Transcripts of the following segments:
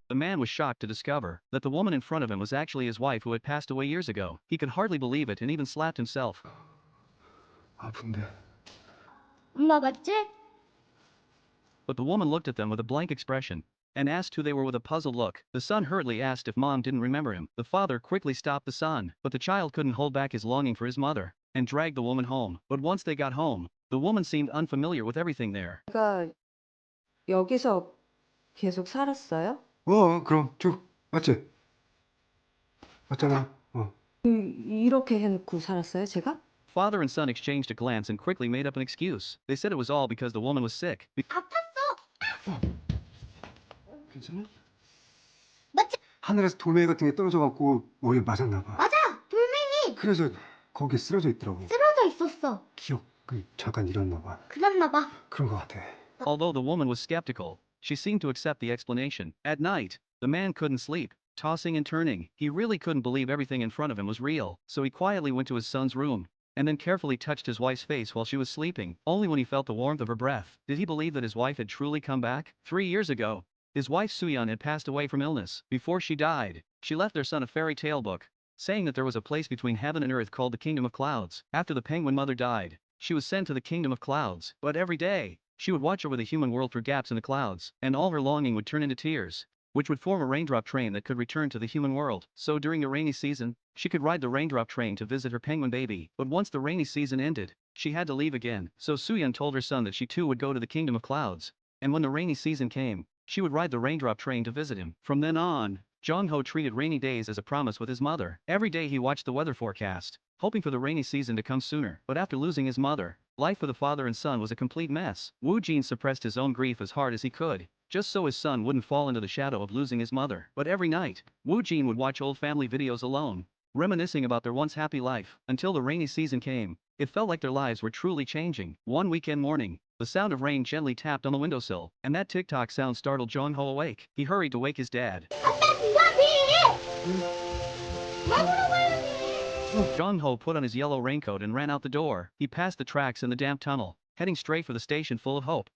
the man was shocked to discover that the woman in front of him was actually his wife who had passed away years ago. He could hardly believe it and even slapped himself. 아픈데. 엄마 맞지? But the woman looked at them with a blank expression and asked who they were with a puzzled look. The son hurriedly asked if mom didn't remember him. The father quickly stopped the son, but the child couldn't hold back his longing for his mother and dragged the woman home. But once they got home, the woman seemed unfamiliar with everything there. 내가 여기서 계속 살았어요? 그럼 쭉 맞지? 맞잖아. 이렇게 해놓고 살았어요, 제가? Father and son exchanged a glance and quickly made up an excuse. They said it was all because the woman was sick. 괜찮아? 맞지? 하늘에서 돌멩이 같은 게 떨어져갖고 머리에 맞았나 봐. 맞아! 돌멩이! 그래서 거기에 쓰러져 있더라고. 쓰러져 있었어. 기억 잠깐 잃었나 봐. 그랬나 봐. 그런 거 같아. Although the woman was skeptical, she seemed to accept the explanation. At night, the man couldn't sleep, tossing and turning. He really couldn't believe everything in front of him was real, so he quietly went to his son's room and then carefully touched his wife's face while she was sleeping. Only when he felt the warmth of her breath did he believe that his wife had truly come back. 3 years ago, his wife Suyeon had passed away from illness. Before she died, she left their son a fairy tale book, saying that there was a place between heaven and earth called the Kingdom of Clouds. After the penguin mother died, she was sent to the Kingdom of Clouds, but every day, she would watch over the human world through gaps in the clouds, and all her longing would turn into tears, which would form a raindrop train that could return to the human world. So during the rainy season, she could ride the raindrop train to visit her penguin baby. But once the rainy season ended, she had to leave again. So Suyeon told her son that she too would go to the Kingdom of Clouds, and when the rainy season came, she would ride the raindrop train to visit him. From then on, Jong-ho treated rainy days as a promise with his mother. Every day he watched the weather forecast, hoping for the rainy season to come sooner. But after losing his mother, life for the father and son was a complete mess. Woo-jin suppressed his own grief as hard as he could, just so his son wouldn't fall into the shadow of losing his mother. But every night, Woo-jin would watch old family videos alone, reminiscing about their once happy life. Until the rainy season came, it felt like their lives were truly changing. One weekend morning, the sound of rain gently tapped on the windowsill, and that tick-tock sound startled Jong-ho awake. He hurried to wake his dad. Jong-ho put on his yellow raincoat and ran out the door. He passed the tracks in the damp tunnel, heading straight for the station full of hope.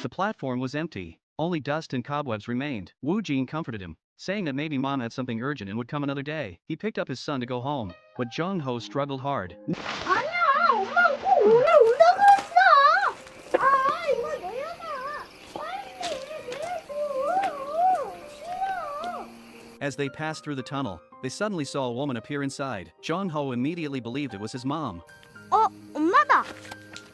The platform was empty. Only dust and cobwebs remained. Woo-jin comforted him, saying that maybe mom had something urgent and would come another day. He picked up his son to go home, but Jong-ho struggled hard. 아니야! 엄마가 꼭 올라 그랬어! 이거 내려놔! 빨리! 내려줘! 싫어! As they passed through the tunnel, they suddenly saw a woman appear inside. Jong-ho immediately believed it was his mom.